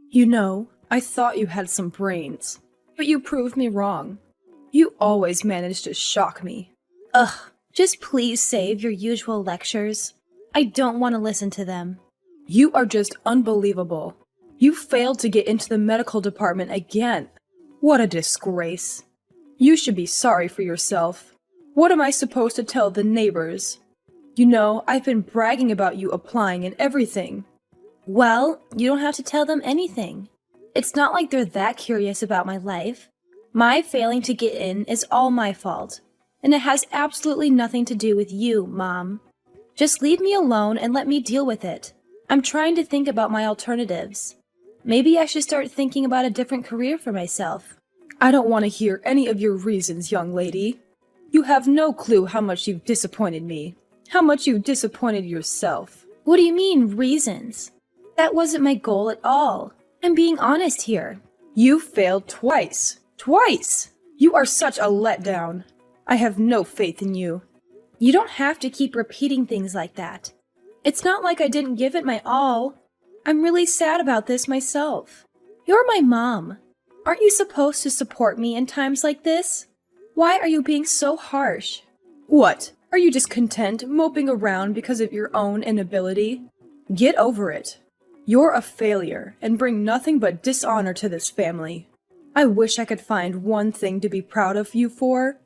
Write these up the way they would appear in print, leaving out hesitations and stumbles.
You know, I thought you had some brains, but you proved me wrong. You always manage to shock me. Ugh, just please save your usual lectures. I don't want to listen to them. You are just unbelievable. You failed to get into the medical department again. What a disgrace. You should be sorry for yourself. What am I supposed to tell the neighbors? You know, I've been bragging about you applying and everything. Well, you don't have to tell them anything. It's not like they're that curious about my life. My failing to get in is all my fault, and it has absolutely nothing to do with you, Mom. Just leave me alone and let me deal with it. I'm trying to think about my alternatives. Maybe I should start thinking about a different career for myself. I don't want to hear any of your reasons, young lady. You have no clue how much you've disappointed me, how much you've disappointed yourself. What do you mean, reasons? That wasn't my goal at all. I'm being honest here. You failed twice. Twice! You are such a letdown. I have no faith in you. You don't have to keep repeating things like that. It's not like I didn't give it my all. I'm really sad about this myself. You're my mom. Aren't you supposed to support me in times like this? Why are you being so harsh? What? Are you just content moping around because of your own inability? Get over it. You're a failure and bring nothing but dishonor to this family. I wish I could find one thing to be proud of you for,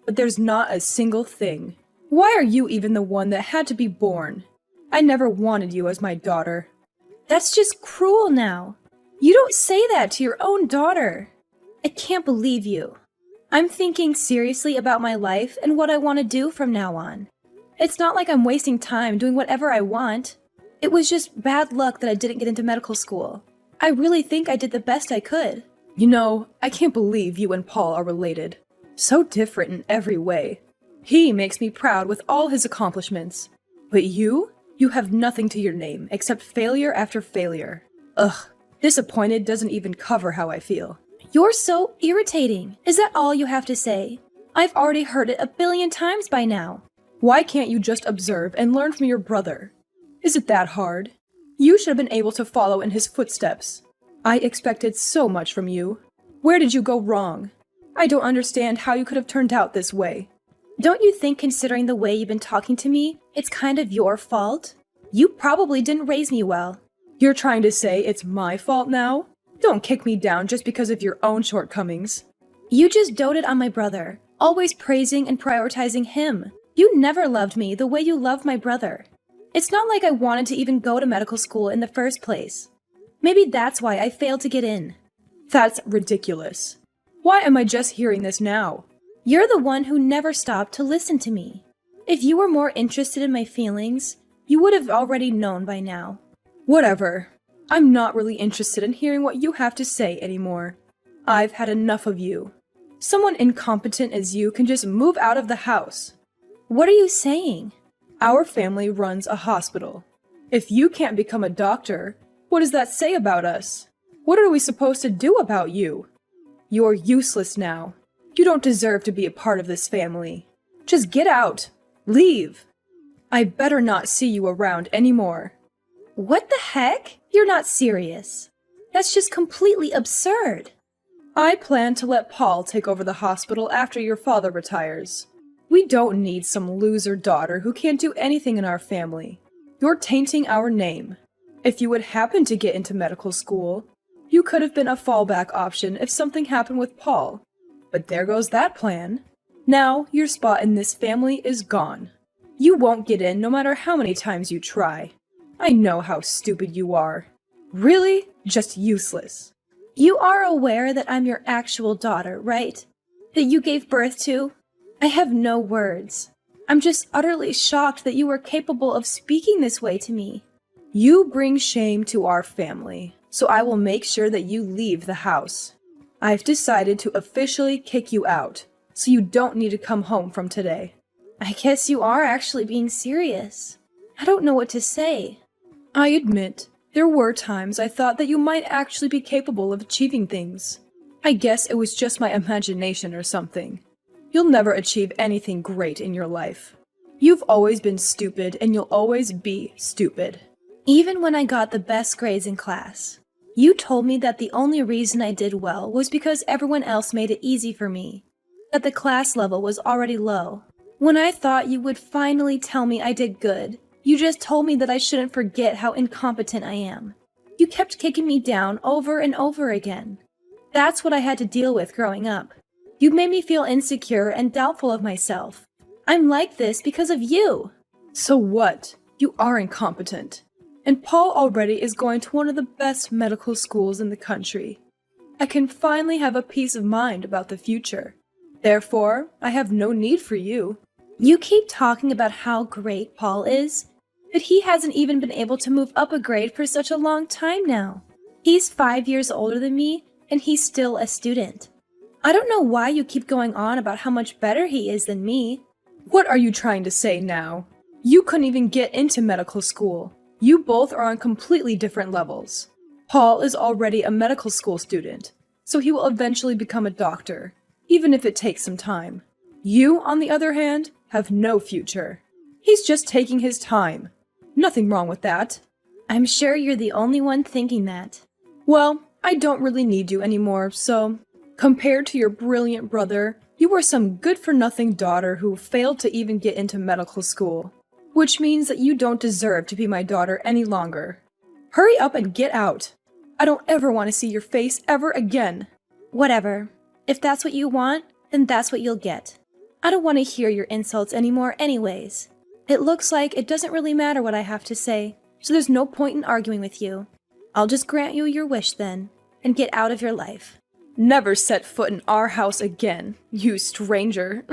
but there's not a single thing. Why are you even the one that had to be born? I never wanted you as my daughter. That's just cruel now. You don't say that to your own daughter. I can't believe you. I'm thinking seriously about my life and what I want to do from now on. It's not like I'm wasting time doing whatever I want. It was just bad luck that I didn't get into medical school. I really think I did the best I could. You know, I can't believe you and Paul are related. So different in every way. He makes me proud with all his accomplishments. But you have nothing to your name except failure after failure. Ugh, disappointed doesn't even cover how I feel. You're so irritating. Is that all you have to say? I've already heard it a billion times by now. Why can't you just observe and learn from your brother? Is it that hard? You should have been able to follow in his footsteps. I expected so much from you. Where did you go wrong? I don't understand how you could have turned out this way. Don't you think, considering the way you've been talking to me, it's kind of your fault? You probably didn't raise me well. You're trying to say it's my fault now? Don't kick me down just because of your own shortcomings. You just doted on my brother, always praising and prioritizing him. You never loved me the way you loved my brother. It's not like I wanted to even go to medical school in the first place. Maybe that's why I failed to get in. That's ridiculous. Why am I just hearing this now? You're the one who never stopped to listen to me. If you were more interested in my feelings, you would have already known by now. Whatever. I'm not really interested in hearing what you have to say anymore. I've had enough of you. Someone incompetent as you can just move out of the house. What are you saying? Our family runs a hospital. If you can't become a doctor, what does that say about us? What are we supposed to do about you? You're useless now. You don't deserve to be a part of this family. Just get out. Leave. I better not see you around anymore. What the heck? You're not serious. That's just completely absurd. I plan to let Paul take over the hospital after your father retires. We don't need some loser daughter who can't do anything in our family. You're tainting our name. If you would happen to get into medical school, you could have been a fallback option if something happened with Paul. But there goes that plan. Now your spot in this family is gone. You won't get in no matter how many times you try. I know how stupid you are. Really? Just useless. You are aware that I'm your actual daughter, right? That you gave birth to? I have no words. I'm just utterly shocked that you were capable of speaking this way to me. You bring shame to our family, so I will make sure that you leave the house. I've decided to officially kick you out, so you don't need to come home from today. I guess you are actually being serious. I don't know what to say. I admit, there were times I thought that you might actually be capable of achieving things. I guess it was just my imagination or something. You'll never achieve anything great in your life. You've always been stupid, and you'll always be stupid. Even when I got the best grades in class. You told me that the only reason I did well was because everyone else made it easy for me, that the class level was already low. When I thought you would finally tell me I did good, you just told me that I shouldn't forget how incompetent I am. You kept kicking me down over and over again. That's what I had to deal with growing up. You made me feel insecure and doubtful of myself. I'm like this because of you. So what? You are incompetent. And Paul already is going to one of the best medical schools in the country. I can finally have a peace of mind about the future. Therefore, I have no need for you. You keep talking about how great Paul is, but he hasn't even been able to move up a grade for such a long time now. He's 5 years older than me, and he's still a student. I don't know why you keep going on about how much better he is than me. What are you trying to say now? You couldn't even get into medical school. You both are on completely different levels. Paul is already a medical school student, so he will eventually become a doctor, even if it takes some time. You, on the other hand, have no future. He's just taking his time. Nothing wrong with that. I'm sure you're the only one thinking that. Well, I don't really need you anymore, so compared to your brilliant brother, you are some good-for-nothing daughter who failed to even get into medical school. Which means that you don't deserve to be my daughter any longer. Hurry up and get out. I don't ever want to see your face ever again. Whatever. If that's what you want, then that's what you'll get. I don't want to hear your insults anymore anyways. It looks like it doesn't really matter what I have to say, so there's no point in arguing with you. I'll just grant you your wish then, and get out of your life. Never set foot in our house again, you stranger.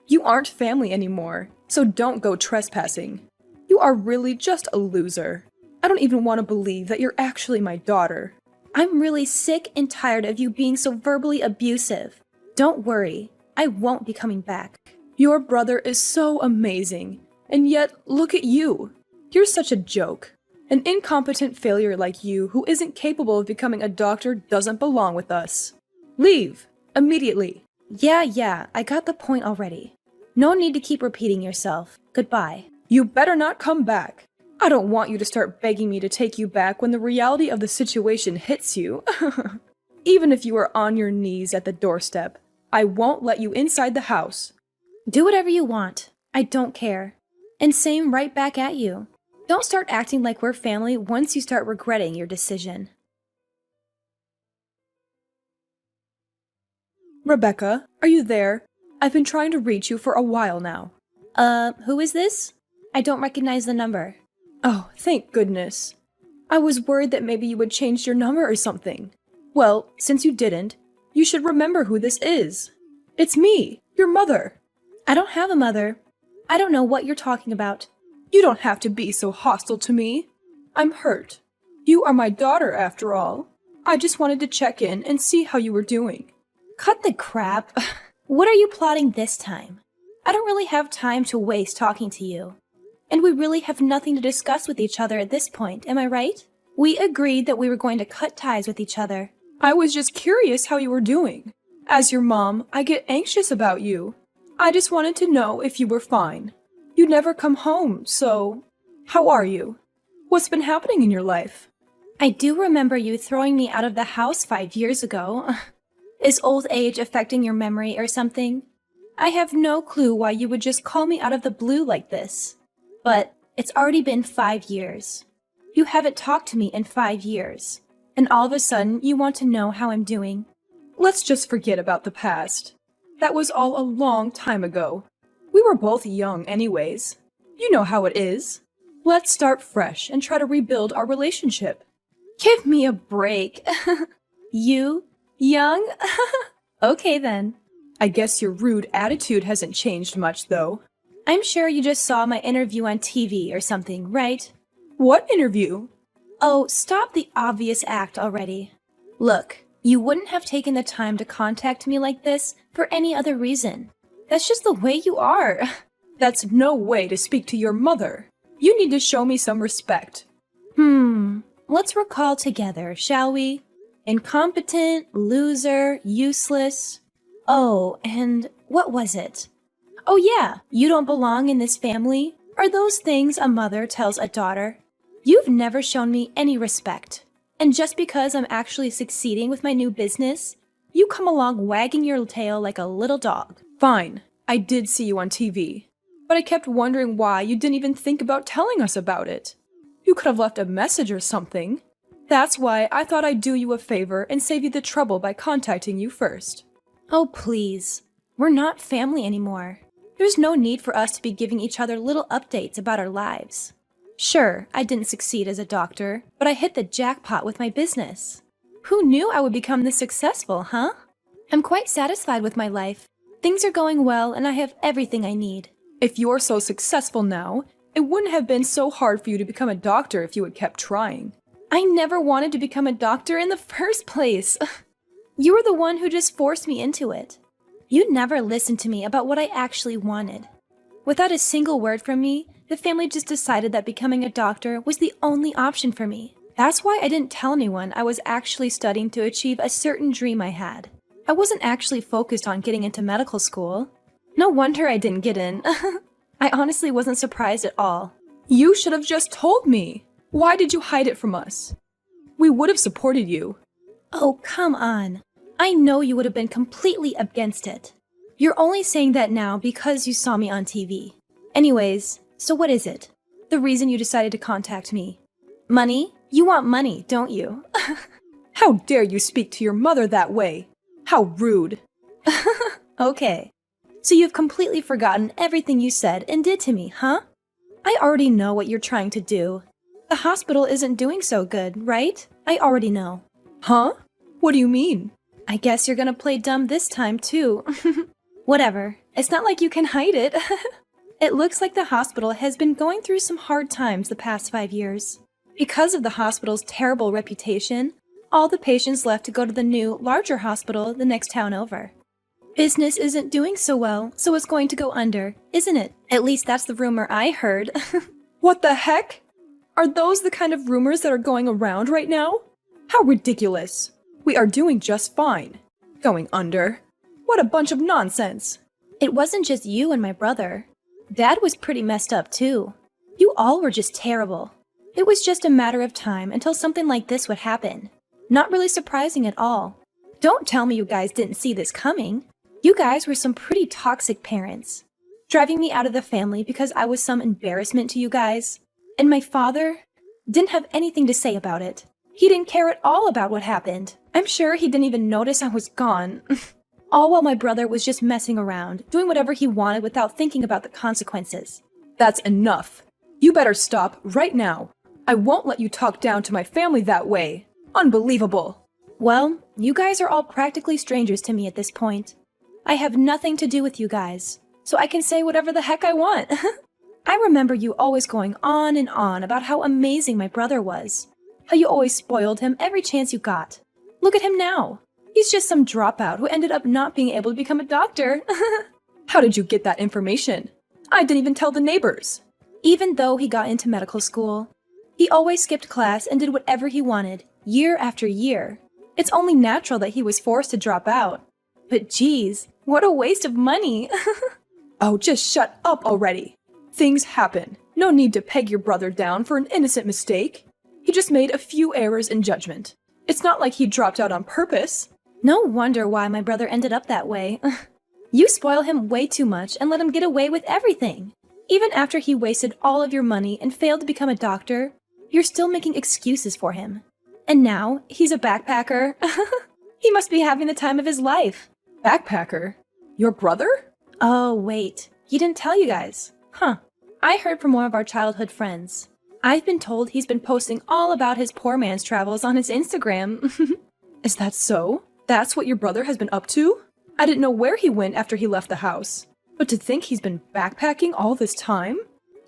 You aren't family anymore, so don't go trespassing. You are really just a loser. I don't even want to believe that you're actually my daughter. I'm really sick and tired of you being so verbally abusive. Don't worry, I won't be coming back. Your brother is so amazing, and yet look at you. You're such a joke. An incompetent failure like you who isn't capable of becoming a doctor doesn't belong with us. Leave! Immediately! Yeah, I got the point already. No need to keep repeating yourself. Goodbye. You better not come back. I don't want you to start begging me to take you back when the reality of the situation hits you. Even if you are on your knees at the doorstep, I won't let you inside the house. Do whatever you want. I don't care. And same right back at you. Don't start acting like we're family once you start regretting your decision. Rebecca, are you there? I've been trying to reach you for a while now. Who is this? I don't recognize the number. Oh, thank goodness. I was worried that maybe you would change your number or something. Well, since you didn't, you should remember who this is. It's me, your mother. I don't have a mother. I don't know what you're talking about. You don't have to be so hostile to me. I'm hurt. You are my daughter, after all. I just wanted to check in and see how you were doing. Cut the crap. What are you plotting this time? I don't really have time to waste talking to you. And we really have nothing to discuss with each other at this point, am I right? We agreed that we were going to cut ties with each other. I was just curious how you were doing. As your mom, I get anxious about you. I just wanted to know if you were fine. You never come home, so how are you? What's been happening in your life? I do remember you throwing me out of the house 5 years ago. Is old age affecting your memory or something? I have no clue why you would just call me out of the blue like this. But it's already been 5 years. You haven't talked to me in 5 years. And all of a sudden, you want to know how I'm doing. Let's just forget about the past. That was all a long time ago. We were both young anyways. You know how it is. Let's start fresh and try to rebuild our relationship. Give me a break. You? Young? Okay then. I guess your rude attitude hasn't changed much, though. I'm sure you just saw my interview on TV or something, right? What interview? Oh, stop the obvious act already. Look, you wouldn't have taken the time to contact me like this for any other reason. That's just the way you are. That's no way to speak to your mother. You need to show me some respect. Let's recall together, shall we? Incompetent, loser, useless. Oh, and what was it? Oh yeah, you don't belong in this family. Are those things a mother tells a daughter? You've never shown me any respect. And just because I'm actually succeeding with my new business, you come along wagging your tail like a little dog. Fine, I did see you on TV, but I kept wondering why you didn't even think about telling us about it. You could have left a message or something. That's why I thought I'd do you a favor and save you the trouble by contacting you first. Oh, please. We're not family anymore. There's no need for us to be giving each other little updates about our lives. Sure, I didn't succeed as a doctor, but I hit the jackpot with my business. Who knew I would become this successful, huh? I'm quite satisfied with my life. Things are going well and I have everything I need. If you're so successful now, it wouldn't have been so hard for you to become a doctor if you had kept trying. I never wanted to become a doctor in the first place. You were the one who just forced me into it. You never listened to me about what I actually wanted. Without a single word from me, the family just decided that becoming a doctor was the only option for me. That's why I didn't tell anyone I was actually studying to achieve a certain dream I had. I wasn't actually focused on getting into medical school. No wonder I didn't get in. I honestly wasn't surprised at all. You should have just told me. Why did you hide it from us? We would have supported you. Oh, come on. I know you would have been completely against it. You're only saying that now because you saw me on TV. Anyways, so what is it? The reason you decided to contact me? Money? You want money, don't you? How dare you speak to your mother that way? How rude. Okay. So you've completely forgotten everything you said and did to me, huh? I already know what you're trying to do. The hospital isn't doing so good, right? I already know. Huh? What do you mean? I guess you're gonna play dumb this time, too. Whatever. It's not like you can hide it. It looks like the hospital has been going through some hard times the past 5 years. Because of the hospital's terrible reputation, all the patients left to go to the new, larger hospital the next town over. Business isn't doing so well, so it's going to go under, isn't it? At least that's the rumor I heard. What the heck? Are those the kind of rumors that are going around right now? How ridiculous. We are doing just fine. Going under? What a bunch of nonsense. It wasn't just you and my brother. Dad was pretty messed up too. You all were just terrible. It was just a matter of time until something like this would happen. Not really surprising at all. Don't tell me you guys didn't see this coming. You guys were some pretty toxic parents. Driving me out of the family because I was some embarrassment to you guys. And my father didn't have anything to say about it. He didn't care at all about what happened. I'm sure he didn't even notice I was gone. All while my brother was just messing around, doing whatever he wanted without thinking about the consequences. That's enough. You better stop right now. I won't let you talk down to my family that way. Unbelievable. Well, you guys are all practically strangers to me at this point. I have nothing to do with you guys, so I can say whatever the heck I want. I remember you always going on and on about how amazing my brother was. How you always spoiled him every chance you got. Look at him now. He's just some dropout who ended up not being able to become a doctor. How did you get that information? I didn't even tell the neighbors. Even though he got into medical school, he always skipped class and did whatever he wanted, year after year. It's only natural that he was forced to drop out. But geez, what a waste of money. Oh, just shut up already. Things happen. No need to peg your brother down for an innocent mistake. He just made a few errors in judgment. It's not like he dropped out on purpose. No wonder why my brother ended up that way. You spoil him way too much and let him get away with everything. Even after he wasted all of your money and failed to become a doctor, you're still making excuses for him. And now, he's a backpacker. He must be having the time of his life. Backpacker? Your brother? Oh, wait. He didn't tell you guys. Huh. I heard from one of our childhood friends. I've been told he's been posting all about his poor man's travels on his Instagram. Is that so? That's what your brother has been up to? I didn't know where he went after he left the house. But to think he's been backpacking all this time?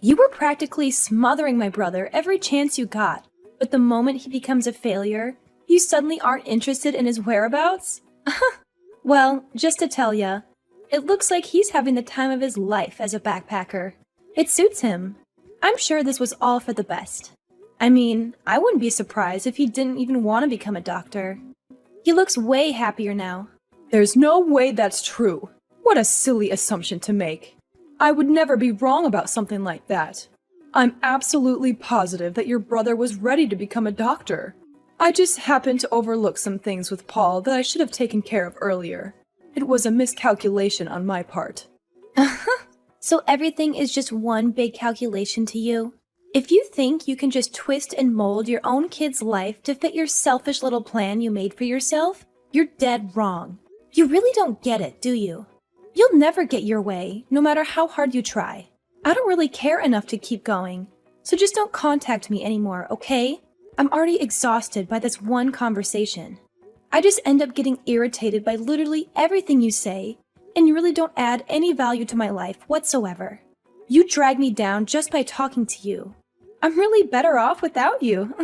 You were practically smothering my brother every chance you got. But the moment he becomes a failure, you suddenly aren't interested in his whereabouts? Well, just to tell ya, it looks like he's having the time of his life as a backpacker. It suits him. I'm sure this was all for the best. I mean, I wouldn't be surprised if he didn't even want to become a doctor. He looks way happier now. There's no way that's true. What a silly assumption to make. I would never be wrong about something like that. I'm absolutely positive that your brother was ready to become a doctor. I just happened to overlook some things with Paul that I should have taken care of earlier. It was a miscalculation on my part. So everything is just one big calculation to you? If you think you can just twist and mold your own kid's life to fit your selfish little plan you made for yourself, you're dead wrong. You really don't get it, do you? You'll never get your way, no matter how hard you try. I don't really care enough to keep going, so just don't contact me anymore, okay? I'm already exhausted by this one conversation. I just end up getting irritated by literally everything you say, and you really don't add any value to my life whatsoever. You drag me down just by talking to you. I'm really better off without you.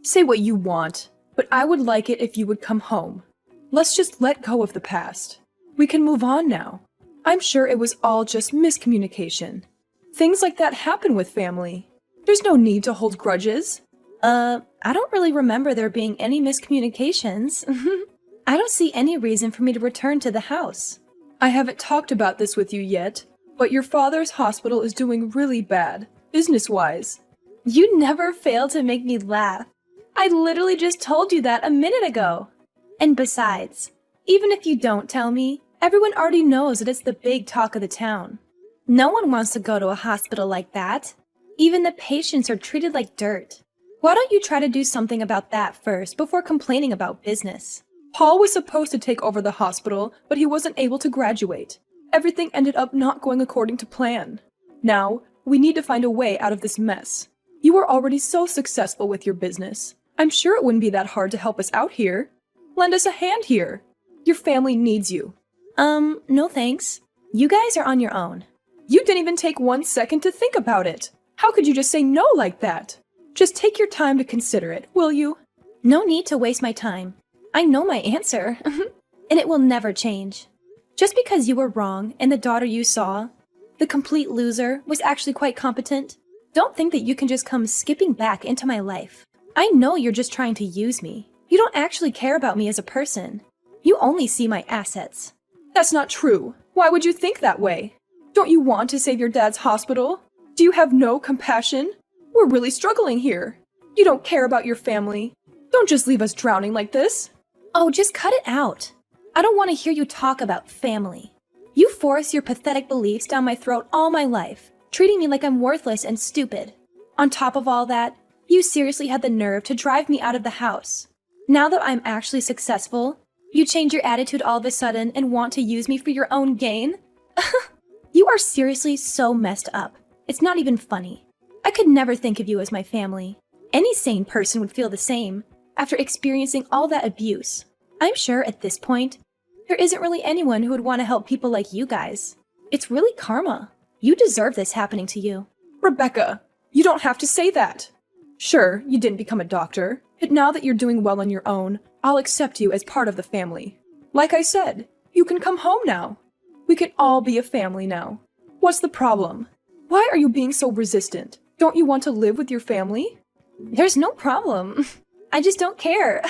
Say what you want, but I would like it if you would come home. Let's just let go of the past. We can move on now. I'm sure it was all just miscommunication. Things like that happen with family. There's no need to hold grudges. I don't really remember there being any miscommunications. I don't see any reason for me to return to the house. I haven't talked about this with you yet, but your father's hospital is doing really bad, business-wise. You never fail to make me laugh. I literally just told you that a minute ago. And besides, even if you don't tell me, everyone already knows that it's the big talk of the town. No one wants to go to a hospital like that. Even the patients are treated like dirt. Why don't you try to do something about that first before complaining about business? Paul was supposed to take over the hospital, but he wasn't able to graduate. Everything ended up not going according to plan. Now, we need to find a way out of this mess. You are already so successful with your business. I'm sure it wouldn't be that hard to help us out here. Lend us a hand here. Your family needs you. No thanks. You guys are on your own. You didn't even take 1 second to think about it. How could you just say no like that? Just take your time to consider it, will you? No need to waste my time. I know my answer, and it will never change. Just because you were wrong and the daughter you saw, the complete loser, was actually quite competent, don't think that you can just come skipping back into my life. I know you're just trying to use me. You don't actually care about me as a person. You only see my assets. That's not true. Why would you think that way? Don't you want to save your dad's hospital? Do you have no compassion? We're really struggling here. You don't care about your family. Don't just leave us drowning like this. Oh, just cut it out. I don't want to hear you talk about family. You force your pathetic beliefs down my throat all my life, treating me like I'm worthless and stupid. On top of all that, you seriously had the nerve to drive me out of the house. Now that I'm actually successful, you change your attitude all of a sudden and want to use me for your own gain? You are seriously so messed up. It's not even funny. I could never think of you as my family. Any sane person would feel the same after experiencing all that abuse. I'm sure at this point, there isn't really anyone who would want to help people like you guys. It's really karma. You deserve this happening to you. Rebecca, you don't have to say that. Sure, you didn't become a doctor, but now that you're doing well on your own, I'll accept you as part of the family. Like I said, you can come home now. We can all be a family now. What's the problem? Why are you being so resistant? Don't you want to live with your family? There's no problem. I just don't care.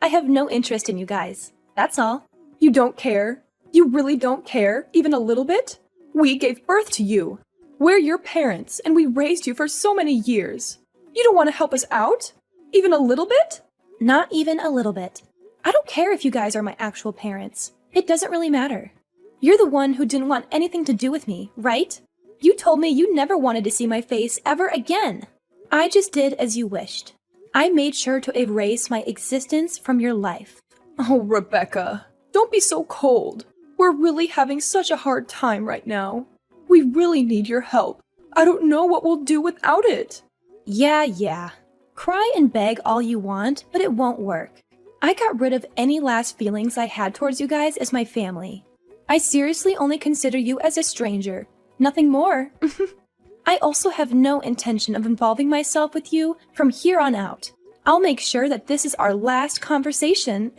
I have no interest in you guys. That's all. You don't care? You really don't care, even a little bit? We gave birth to you. We're your parents, and we raised you for so many years. You don't want to help us out? Even a little bit? Not even a little bit. I don't care if you guys are my actual parents. It doesn't really matter. You're the one who didn't want anything to do with me, right? You told me you never wanted to see my face ever again. I just did as you wished. I made sure to erase my existence from your life. Oh, Rebecca, don't be so cold. We're really having such a hard time right now. We really need your help. I don't know what we'll do without it. Yeah. Cry and beg all you want, but it won't work. I got rid of any last feelings I had towards you guys as my family. I seriously only consider you as a stranger. Nothing more. I also have no intention of involving myself with you from here on out. I'll make sure that this is our last conversation.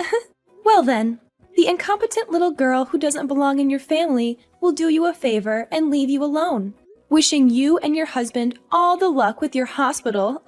Well then, the incompetent little girl who doesn't belong in your family will do you a favor and leave you alone. Wishing you and your husband all the luck with your hospital.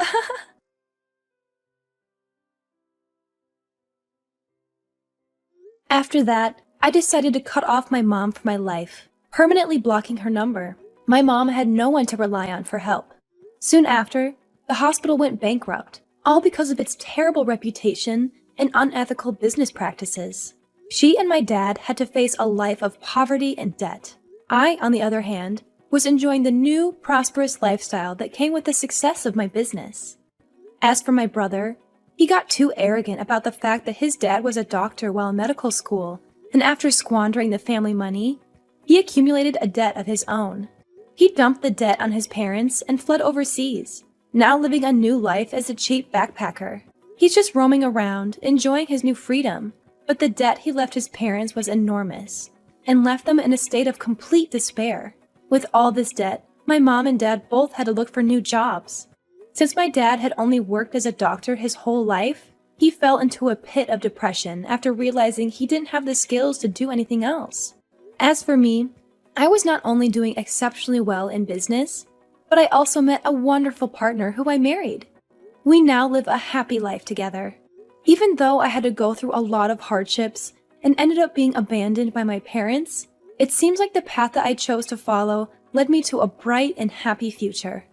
After that, I decided to cut off my mom from my life, permanently blocking her number. My mom had no one to rely on for help. Soon after, the hospital went bankrupt, all because of its terrible reputation and unethical business practices. She and my dad had to face a life of poverty and debt. I, on the other hand, was enjoying the new, prosperous lifestyle that came with the success of my business. As for my brother, he got too arrogant about the fact that his dad was a doctor while in medical school, and after squandering the family money, he accumulated a debt of his own. He dumped the debt on his parents and fled overseas, now living a new life as a cheap backpacker. He's just roaming around, enjoying his new freedom, but the debt he left his parents was enormous, and left them in a state of complete despair. With all this debt, my mom and dad both had to look for new jobs. Since my dad had only worked as a doctor his whole life, he fell into a pit of depression after realizing he didn't have the skills to do anything else. As for me, I was not only doing exceptionally well in business, but I also met a wonderful partner who I married. We now live a happy life together. Even though I had to go through a lot of hardships and ended up being abandoned by my parents, it seems like the path that I chose to follow led me to a bright and happy future.